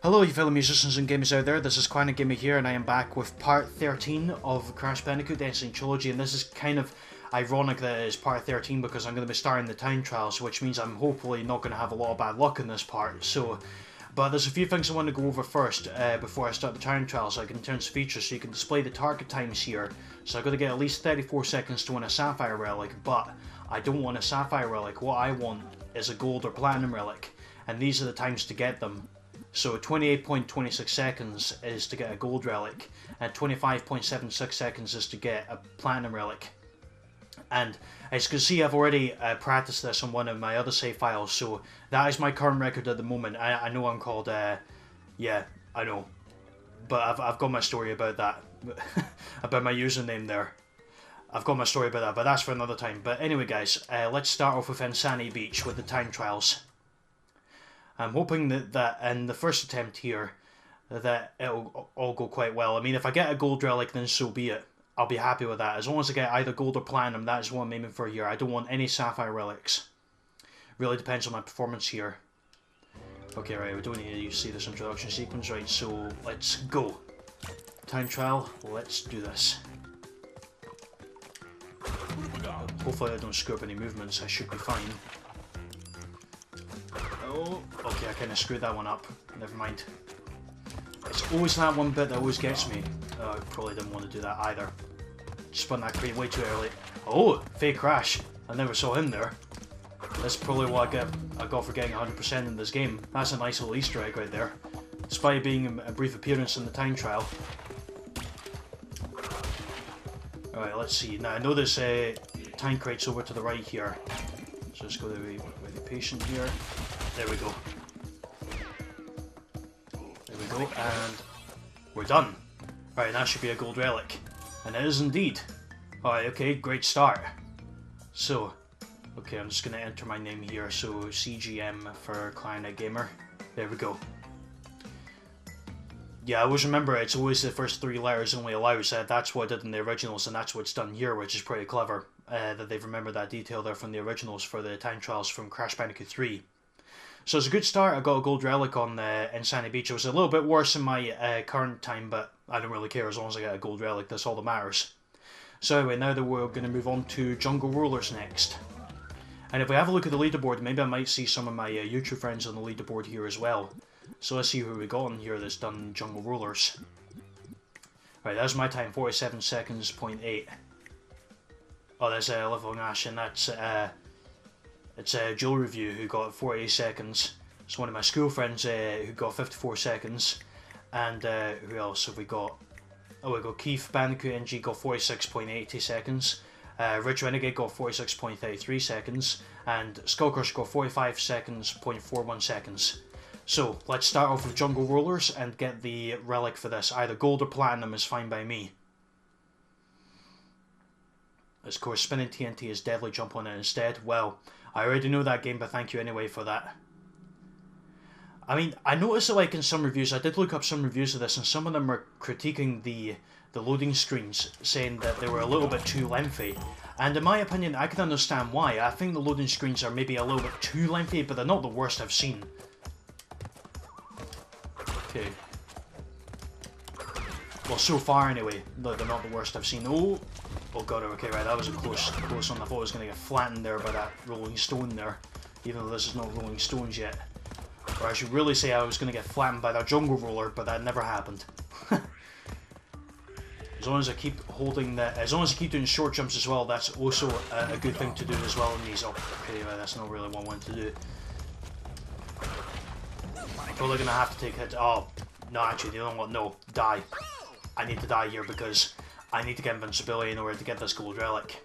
Hello you fellow musicians and gamers out there, this is Clarinetgamer here and I am back with part 13 of Crash Bandicoot, the N Sanity Trilogy, and this is kind of ironic that it is part 13 because I'm going to be starting the time trials, which means I'm hopefully not going to have a lot of bad luck in this part, but there's a few things I want to go over first before I start the time trials, like in terms of features. So you can display the target times here, so I've got to get at least 34 seconds to win a Sapphire Relic, but I don't want a Sapphire Relic, what I want is a Gold or Platinum Relic, and these are the times to get them. So 28.26 seconds is to get a Gold Relic, and 25.76 seconds is to get a Platinum Relic. And as you can see, I've already practiced this on one of my other save files, so that is my current record at the moment. I know I'm called, yeah, I know, but I've got my story about that, about my username there. I've got my story about that, but that's for another time. But anyway guys, let's start off with N Sanity Beach with the time trials. I'm hoping that in the first attempt here, that it'll all go quite well. I mean, if I get a Gold Relic, then so be it. I'll be happy with that. As long as I get either Gold or Platinum, that is what I'm aiming for here. I don't want any Sapphire Relics. Really depends on my performance here. Okay, right, we don't need to see this introduction sequence, right, so let's go. Time trial, let's do this. Hopefully I don't screw up any movements, I should be fine. Oh, okay, I kind of screwed that one up. Never mind. It's always that one bit that always gets me. Oh, I probably didn't want to do that either. Spun that crate way too early. Oh, fake crash. I never saw him there. That's probably what I got for getting 100% in this game. That's a nice little Easter egg right there. Despite being a brief appearance in the time trial. Alright, let's see. Now, I know there's time crates over to the right here. So let's go to be patient here. There we go. There we go, and we're done. Alright, that should be a Gold Relic. And it is indeed. Alright, okay, great start. So, okay, I'm just going to enter my name here. So, CGM for Clarinetgamer. There we go. Yeah, I always remember it's always the first three letters only allows. That's what I did in the originals, and that's what's done here, which is pretty clever. That they've remembered that detail there from the originals for the time trials from Crash Bandicoot 3. So it's a good start. I got a Gold Relic on N Sanity Beach. It was a little bit worse in my current time, but I don't really care as long as I get a Gold Relic. That's all that matters. So anyway, now that we're going to move on to Jungle Rollers next. And if we have a look at the leaderboard, maybe I might see some of my YouTube friends on the leaderboard here as well. So let's see who we got on here that's done Jungle Rollers. Right, that's my time, 47 seconds, 0.8. Oh, there's Leveling Ash, and that's it's Joe Review who got 48 seconds. It's one of my school friends who got 54 seconds. And who else have we got? Oh, we got Keith Bandicoot NG got 46.80 seconds. Rich Renegade got 46.33 seconds. And Skullcrush got 45 seconds, 0.41 seconds. So, let's start off with Jungle Rollers and get the relic for this. Either Gold or Platinum is fine by me. Of course, Spinning TNT is deadly, jump on it instead. Well, I already know that game, but thank you anyway for that. I mean, I noticed that like in some reviews, I did look up some reviews of this, and some of them were critiquing the loading screens, saying that they were a little bit too lengthy. And in my opinion, I can understand why. I think the loading screens are maybe a little bit too lengthy, but they're not the worst I've seen. Okay. Well, so far anyway, they're not the worst I've seen. Oh god, okay, right, that was a close one. I thought I was going to get flattened there by that rolling stone there, even though this is not rolling stones yet. Or I should really say I was going to get flattened by that jungle roller, but that never happened. As long as I keep holding that, as long as I keep doing short jumps as well, that's also a good thing to do as well in these. Oh, okay, right, that's not really what I want to do. I'm probably going to have to take hits. Oh, no, actually, you know what? No, die. I need to die here because I need to get invincibility in order to get this Gold Relic.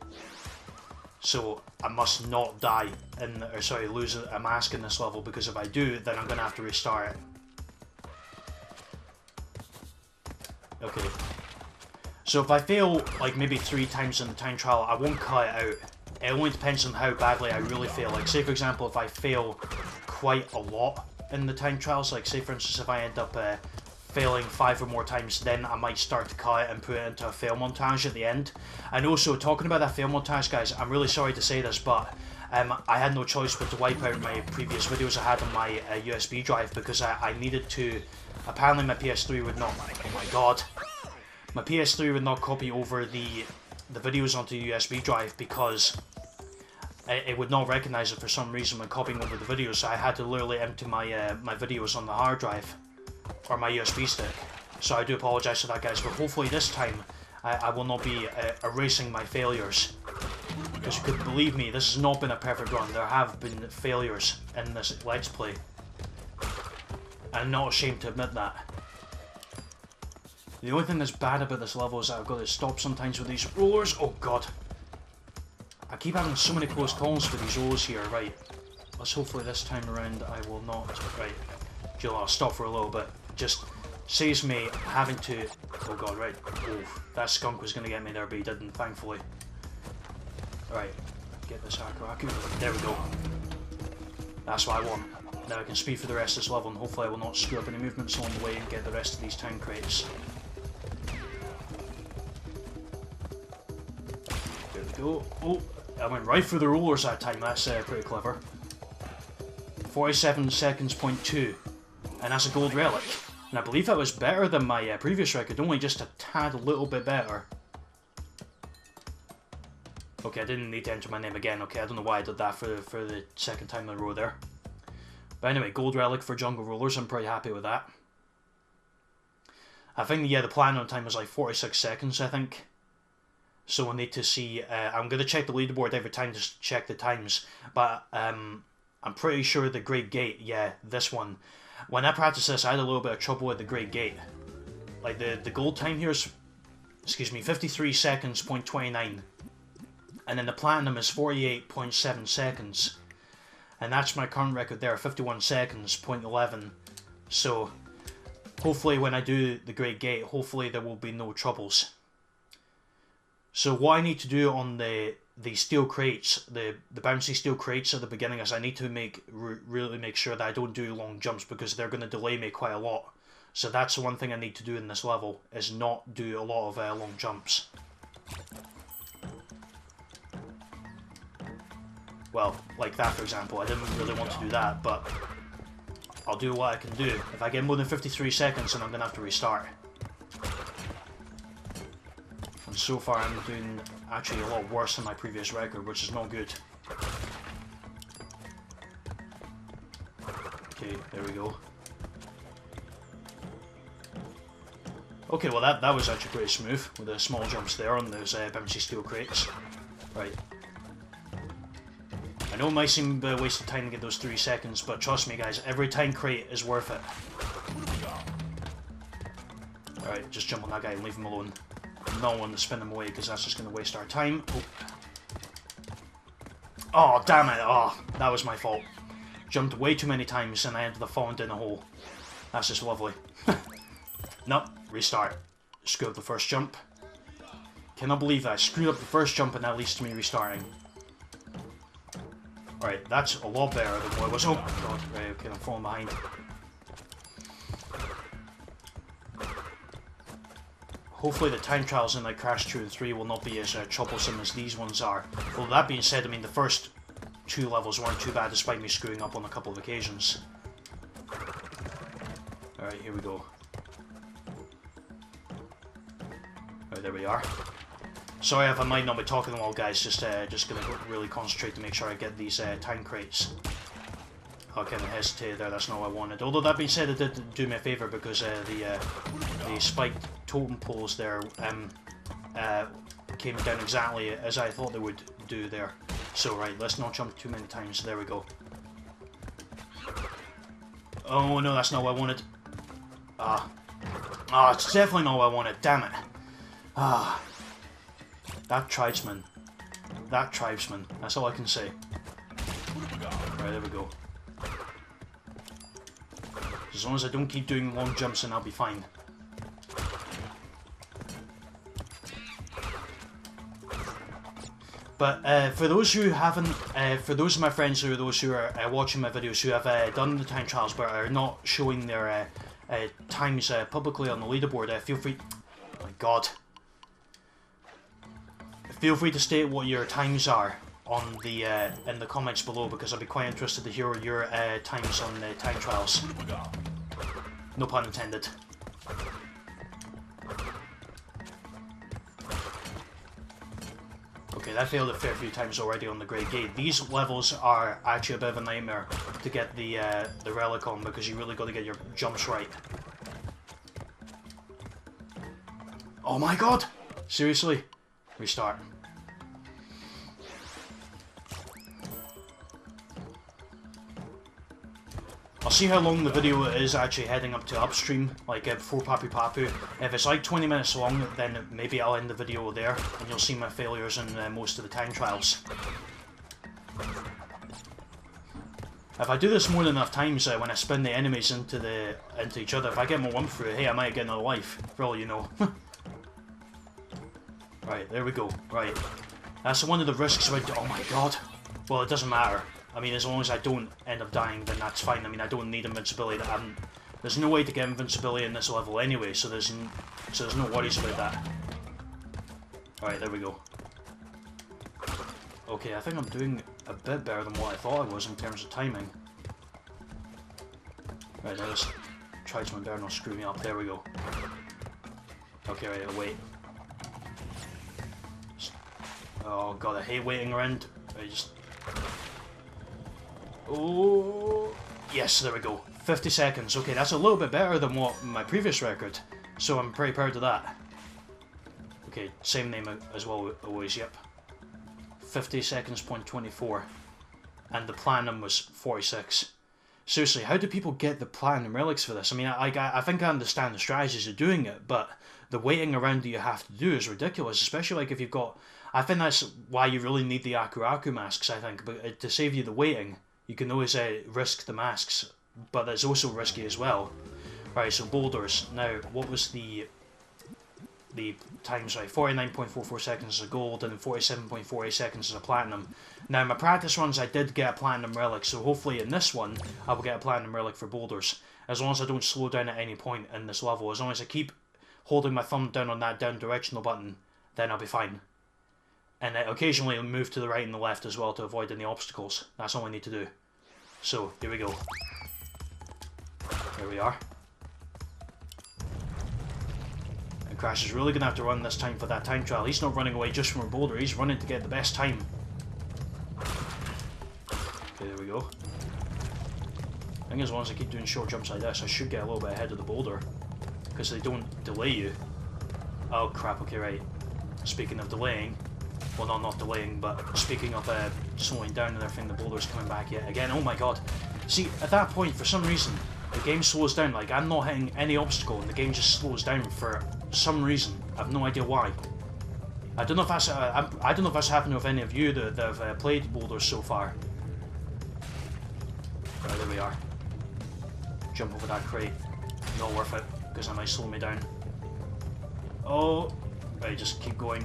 So I must not die, or sorry, lose a mask in this level, because if I do, then I'm going to have to restart it. Okay. So if I fail, like, maybe 3 times in the time trial, I won't cut it out. It only depends on how badly I really fail. Like, say for example, if I fail quite a lot in the time trials, like say for instance if I end up failing 5 or more times, then I might start to cut it and put it into a fail montage at the end. And also, talking about that fail montage, guys, I'm really sorry to say this, but I had no choice but to wipe out my previous videos I had on my USB drive because I needed to. Apparently my PS3 would not. Oh my god, my PS3 would not copy over the videos onto the USB drive because it would not recognize it for some reason when copying over the videos. So I had to literally empty my my videos on the hard drive or my USB stick. So I do apologize for that, guys. But hopefully this time I will not be erasing my failures. Because you could believe me, this has not been a perfect run. There have been failures in this Let's Play. I'm not ashamed to admit that. The only thing that's bad about this level is that I've got to stop sometimes with these rollers. Oh god. I keep having so many close calls for these rollers here. Right. Let's hopefully this time around I will not. Right. Do you know what? I'll stop for a little bit. Just saves me having to. Oh god, right. Oh, that skunk was going to get me there, but he didn't, thankfully. Right. Get this Aku. There we go. That's what I want. Now I can speed for the rest of this level, and hopefully I will not screw up any movements along the way and get the rest of these time crates. There we go. Oh, I went right through the rollers that time. That's pretty clever. 47 seconds, .2. And that's a gold relic. And I believe that was better than my previous record, only just a tad a little bit better. Okay, I didn't need to enter my name again. Okay, I don't know why I did that for the second time in a row there. But anyway, gold relic for jungle rollers. I'm pretty happy with that. I think, yeah, the plan on time was like 46 seconds, I think. So we'll need to see. I'm going to check the leaderboard every time to check the times. But I'm pretty sure the Great Gate, yeah, this one. When I practiced this, I had a little bit of trouble with the Great Gate. Like, the gold time here is, excuse me, 53 seconds, .29. And then the platinum is 48.7 seconds. And that's my current record there, 51 seconds, .11. So, hopefully when I do the Great Gate, hopefully there will be no troubles. So what I need to do on the steel crates, the bouncy steel crates at the beginning, is I need to really make sure that I don't do long jumps because they're going to delay me quite a lot. So that's the one thing I need to do in this level, is not do a lot of long jumps. Well, like that for example, I didn't really want to do that, but I'll do what I can do. If I get more than 53 seconds, then I'm going to have to restart. And so far I'm doing actually a lot worse than my previous record, which is not good. Okay, there we go. Okay, well that was actually pretty smooth, with the small jumps there on those bouncy steel crates. Right. I know it might seem a waste of time to get those 3 seconds, but trust me guys, every time crate is worth it. Alright, just jump on that guy and leave him alone. Not want to spin him away because that's just going to waste our time. Oh, damn it. Oh, that was my fault. Jumped way too many times and I ended up falling down a hole. That's just lovely. Nope, restart. Screw up the first jump. Cannot believe that I screwed up the first jump and that leads to me restarting. Alright, that's a lot better than what it was. Oh, god. Right, okay, I'm falling behind. Hopefully the time trials in like Crash 2 and 3 will not be as troublesome as these ones are. Well, that being said, I mean, the first 2 levels weren't too bad despite me screwing up on a couple of occasions. Alright, here we go. Alright, there we are. Sorry if I might not be talking a lot, guys, just gonna really concentrate to make sure I get these time crates. I kind of hesitated there, that's not what I wanted. Although that being said, it did do me a favour because the spiked totem poles there came down exactly as I thought they would do there. So right, let's not jump too many times. There we go. Oh no, that's not what I wanted. It's definitely not what I wanted. Damn it. That tribesman. That tribesman. That's all I can say. Right, there we go. As long as I don't keep doing long jumps, then I'll be fine. But for those who haven't, for those of my friends who are watching my videos who have done the time trials but are not showing their times publicly on the leaderboard, feel free. Oh my god. Feel free to state what your times are on the in the comments below, because I'd be quite interested to hear your times on the time trials. No pun intended. Okay, that failed a fair few times already on the Great Gate. These levels are actually a bit of a nightmare to get the relic on, because you really got to get your jumps right. Oh my god! Seriously? Restart. I'll see how long the video is actually heading up to upstream, like before Papu Papu. If it's like 20 minutes long, then maybe I'll end the video there, and you'll see my failures in most of the time trials. If I do this more than enough times, when I spin the enemies into each other, if I get more one through, hey, I might get another life, for all you know. Right, there we go. Right. That's one of the risks about... Oh my god. Well, it doesn't matter. I mean, as long as I don't end up dying, then that's fine. I mean, I don't need invincibility. There's no way to get invincibility in this level anyway, so there's no worries about that. Alright, there we go. Okay, I think I'm doing a bit better than what I thought I was in terms of timing. Right, now let's try something better and not screw me up. There we go. Okay, right, I'll wait. Oh god, I hate waiting around. I just... Oh, yes, there we go. 50 seconds. Okay, that's a little bit better than what my previous record, so I'm pretty proud of that. Okay, same name as well always, yep. 50 seconds, point 24. And the platinum was 46. Seriously, how do people get the platinum relics for this? I mean, I think I understand the strategies of doing it, but the waiting around that you have to do is ridiculous, especially like if you've got... I think that's why you really need the Aku Aku masks, I think, but to save you the waiting, you can always risk the masks, but it's also risky as well. Right, so boulders. Now, what was the times? Right, 49.44 seconds is a gold and 47.48 seconds is a platinum. Now, in my practice runs, I did get a platinum relic, so hopefully in this one, I will get a platinum relic for boulders. As long as I don't slow down at any point in this level, as long as I keep holding my thumb down on that down directional button, then I'll be fine. And occasionally move to the right and the left as well to avoid any obstacles. That's all I need to do. So, here we go. There we are. And Crash is really going to have to run this time for that time trial. He's not running away just from a boulder, he's running to get the best time. Okay, there we go. I think as long as I keep doing short jumps like this, I should get a little bit ahead of the boulder. Because they don't delay you. Oh crap, okay, right. Speaking of delaying... Well, no, not delaying, but speaking of slowing down and everything, the boulder's coming back yet again. Oh my god. See, at that point, for some reason, the game slows down. Like, I'm not hitting any obstacle, and the game just slows down for some reason. I have no idea why. I don't know if that's I don't know if that's happened with any of you that have played boulders so far. Right, there we are. Jump over that crate. Not worth it, because that might slow me down. Oh, right, just keep going.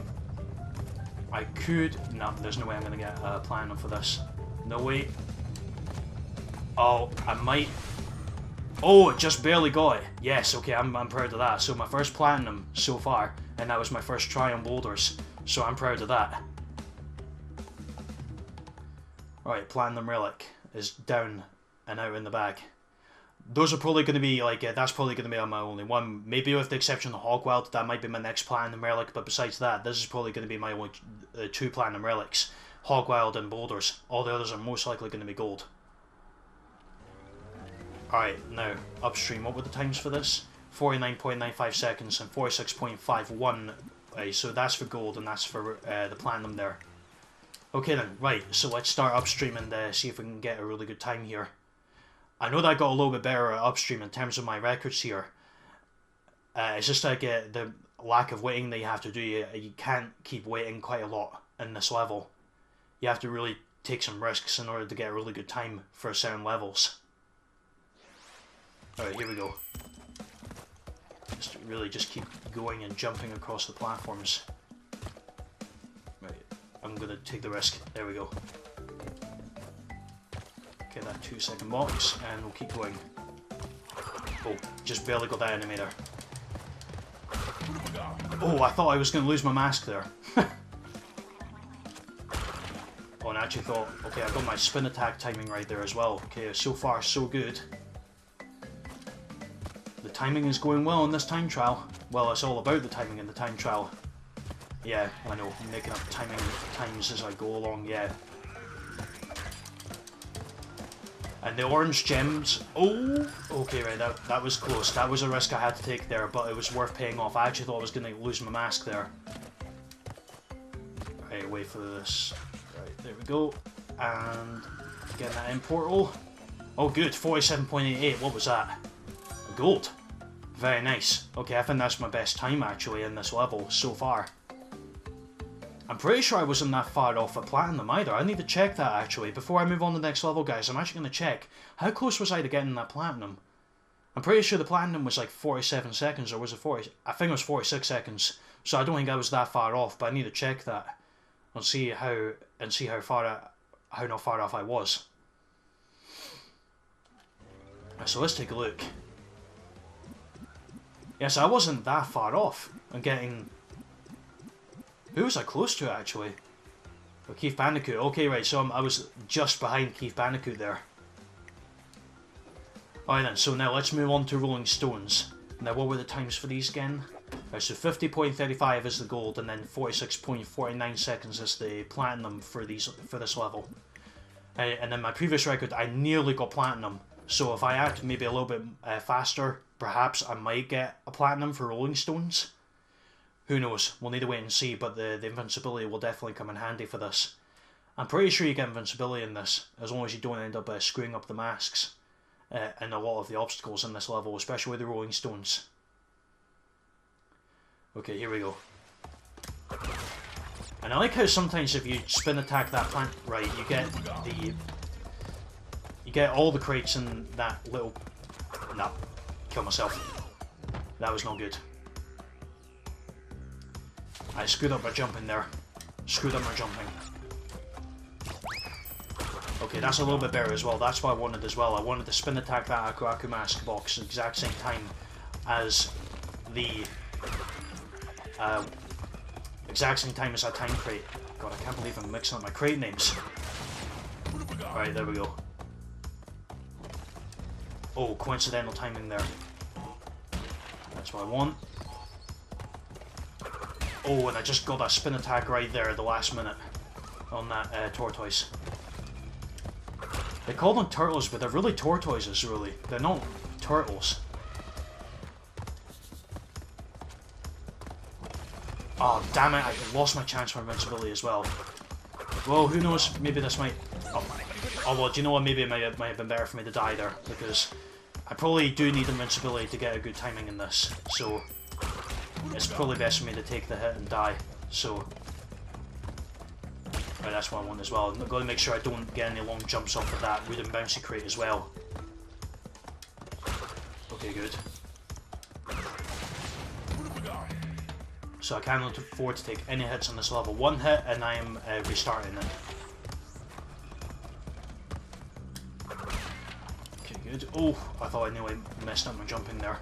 I could... No, there's no way I'm going to get a platinum for this. No way. Oh, I might... Oh, it just barely got it. Yes, okay, I'm proud of that. So my first platinum so far, and that was my first try on boulders. So I'm proud of that. Alright, platinum relic is down and out in the bag. Those are probably going to be, like, that's probably going to be on my only one. Maybe with the exception of Hogwild, that might be my next platinum relic, but besides that, this is probably going to be my only two platinum relics. Hogwild and boulders. All the others are most likely going to be gold. Alright, now, upstream. What were the times for this? 49.95 seconds and 46.51. So that's for gold and that's for the platinum there. Okay then, right, so let's start upstream and see if we can get a really good time here. I know that I got a little bit better upstream in terms of my records here. It's just like the lack of waiting that you have to do. You can't keep waiting quite a lot in this level. You have to really take some risks in order to get a really good time for certain levels. Alright, here we go. Just keep going and jumping across the platforms. Right, I'm gonna take the risk. There we go. Get that 2-second box, and we'll keep going. Oh, just barely got that enemy there. Oh, I thought I was going to lose my mask there. Oh, now actually thought, okay, I got my spin attack timing right there as well. Okay, so far so good. The timing is going well in this time trial. Well, it's all about the timing in the time trial. Yeah, I know, I'm making up timing times as I go along, yeah. And the orange gems, oh, okay, right, that was close. That was a risk I had to take there, but it was worth paying off. I actually thought I was going to lose my mask there. Right, wait for this. Right, there we go. And getting that in portal. Oh, good, 47.88, what was that? A gold. Very nice. Okay, I think that's my best time, actually, in this level so far. I'm pretty sure I wasn't that far off at platinum either. I need to check that, actually. Before I move on to the next level, guys, I'm actually going to check. How close was I to getting that platinum? I'm pretty sure the platinum was like 47 seconds, or was it 40? I think it was 46 seconds. So I don't think I was that far off, but I need to check that. And see how not far off I was. So let's take a look. Yes, I wasn't that far off. I'm getting... Who was I close to, actually? Oh, Keith Bandicoot. Okay, right, so I was just behind Keith Bandicoot there. Alright then, so now let's move on to Rolling Stones. Now, what were the times for these again? Right, so 50.35 is the gold, and then 46.49 seconds is the platinum for this level. And then my previous record, I nearly got platinum. So if I act maybe a little bit faster, perhaps I might get a platinum for Rolling Stones. Who knows? We'll need to wait and see, but the invincibility will definitely come in handy for this. I'm pretty sure you get invincibility in this, as long as you don't end up screwing up the masks and a lot of the obstacles in this level, especially with the Rolling Stones. Okay, here we go. And I like how sometimes if you spin attack that plant right, you get all the crates in that little... No, kill myself. That was not good. I screwed up my jumping there. Screwed up my jumping. Okay, that's a little bit better as well. That's what I wanted as well. I wanted to spin attack that Aku Aku mask box at the exact same time as the... exact same time as that time crate. God, I can't believe I'm mixing up my crate names. Alright, there we go. Oh, coincidental timing there. That's what I want. Oh, and I just got that spin attack right there at the last minute on that tortoise. They call them turtles, but they're really tortoises, really. They're not turtles. Oh, damn it, I lost my chance for invincibility as well. Well, who knows, maybe this might... Oh well, do you know what, maybe it might have been better for me to die there, because I probably do need invincibility to get a good timing in this, so... It's probably best for me to take the hit and die, so... Right, that's what I want as well. I'm going to make sure I don't get any long jumps off of that wooden bouncy crate as well. Okay, good. So I cannot afford to take any hits on this level. One hit and I am restarting it. Okay, good. Oh, I thought I knew I messed up my jumping there.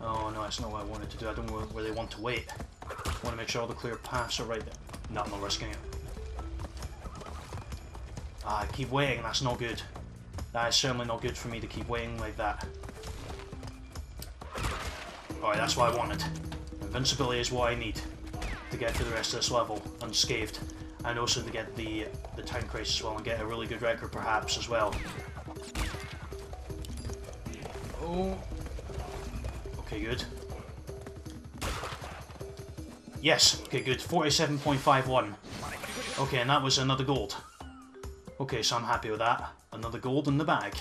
Oh no, that's not what I wanted to do. I don't really want to wait. I want to make sure all the clear paths are right there. No, I'm not risking it. Ah, I keep waiting, that's not good. That is certainly not good for me to keep waiting like that. Alright, that's what I wanted. Invincibility is what I need to get through the rest of this level unscathed. And also to get the time crates as well and get a really good record perhaps as well. Oh. Okay, good. Yes, okay, good. 47.51. Okay, and that was another gold. Okay, so I'm happy with that. Another gold in the bag.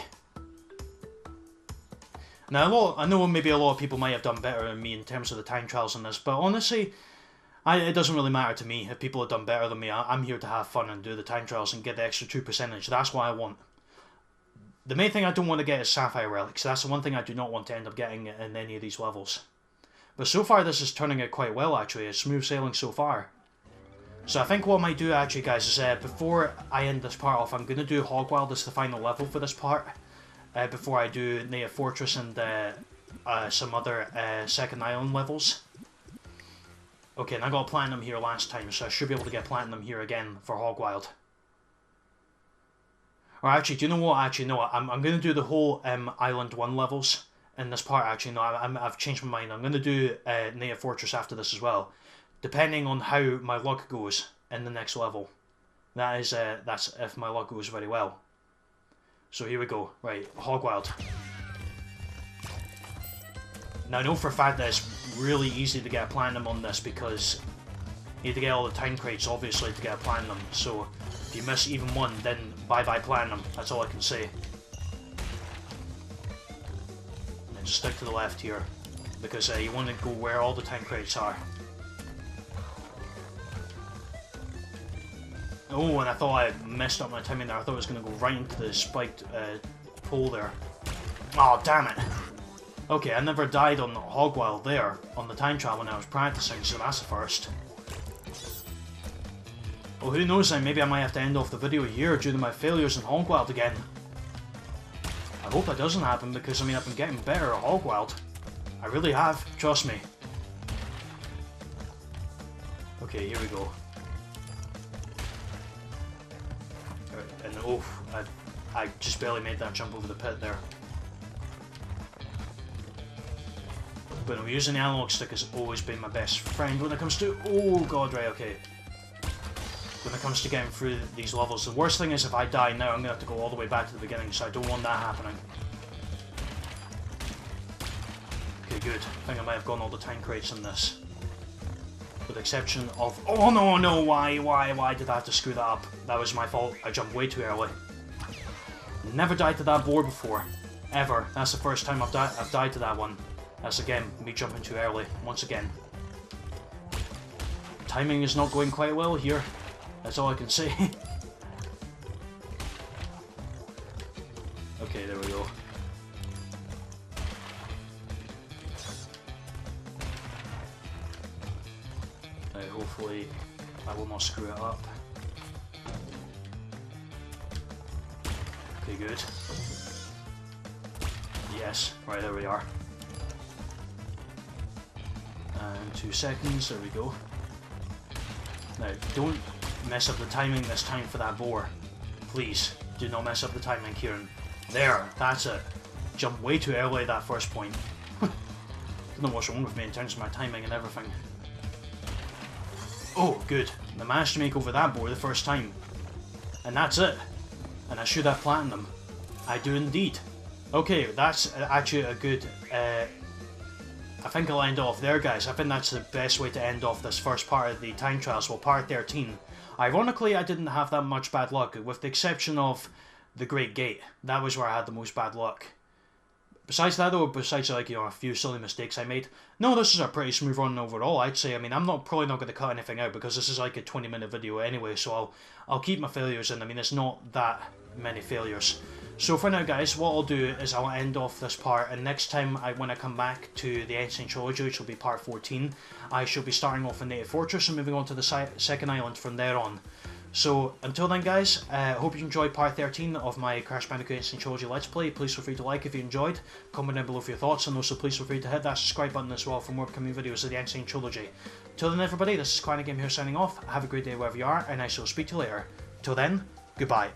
Now, I know maybe a lot of people might have done better than me in terms of the time trials on this, but honestly, it doesn't really matter to me if people have done better than me. I'm here to have fun and do the time trials and get the extra 2%. That's what I want. The main thing I don't want to get is Sapphire Relics. That's the one thing I do not want to end up getting in any of these levels. But so far, this is turning out quite well, actually. It's smooth sailing so far. So I think what I might do, actually, guys, is before I end this part off, I'm going to do Hogwild as the final level for this part. Before I do Native Fortress and some other second island levels. Okay, and I got Platinum here last time, so I should be able to get Platinum here again for Hogwild. Or actually, do you know what? Actually, no, I'm going to do the whole Island 1 levels in this part. Actually, no, I've changed my mind. I'm going to do Native Fortress after this as well, depending on how my luck goes in the next level. That's if my luck goes very well. So here we go. Right, Hogwild. Now I know for a fact that it's really easy to get a platinum on this because you need to get all the time crates, obviously, to get a platinum. So if you miss even one, then bye-bye platinum. That's all I can say. And just stick to the left here, because you want to go where all the time crates are. Oh, and I thought I messed up my timing there. I thought it was going to go right into the spiked pole there. Oh, damn it. Okay, I never died on Hogwild there, on the time trial when I was practicing, so that's a first. Well, who knows then, maybe I might have to end off the video here due to my failures in Hogwild again. I hope that doesn't happen, because I mean, I've been getting better at Hogwild. I really have, trust me. Okay, here we go. And oh, I just barely made that jump over the pit there. But no, using the analog stick has always been my best friend when it comes to... Oh god, right, okay. When it comes to getting through these levels. The worst thing is if I die now, I'm going to have to go all the way back to the beginning, so I don't want that happening. Okay, good. I think I might have gone all the time crates in this. With the exception of... Oh no, no, why did I have to screw that up? That was my fault. I jumped way too early. Never died to that board before. Ever. That's the first time I've died to that one. That's again, me jumping too early, once again. Timing is not going quite well here. That's all I can say. Okay, there we go. Right, hopefully I will not screw it up. Okay, good. Yes, right, there we are. And 2 seconds, there we go. Now, don't mess up the timing this time for that boar. Please, do not mess up the timing, Kieran. There, that's it. Jumped way too early at that first point. Don't know what's wrong with me in terms of my timing and everything. Oh, good. I managed to make over that boar the first time. And that's it. And I should have platinum. I do indeed. Okay, that's actually a good... I think I'll end off there, guys. I think that's the best way to end off this first part of the time trials, well, part 13. Ironically, I didn't have that much bad luck, with the exception of the Great Gate. That was where I had the most bad luck. Besides that, though, besides, like, you know, a few silly mistakes I made, no, this is a pretty smooth run overall, I'd say. I mean, I'm probably not going to cut anything out, because this is like a 20-minute video anyway, so I'll keep my failures in. I mean, it's not that many failures. So for now, guys, what I'll do is I'll end off this part, and next time when I come back to the N Sanity Trilogy, which will be part 14, I shall be starting off in Native Fortress and moving on to the second island from there on. So until then, guys, hope you enjoyed part 13 of my Crash Bandicoot N Sanity Trilogy Let's Play. Please feel free to like if you enjoyed, comment down below for your thoughts, and also please feel free to hit that subscribe button as well for more upcoming videos of the N Sanity Trilogy. Till then, everybody, this is Clarinetgamer here signing off. Have a great day wherever you are, and I shall speak to you later. Till then, goodbye.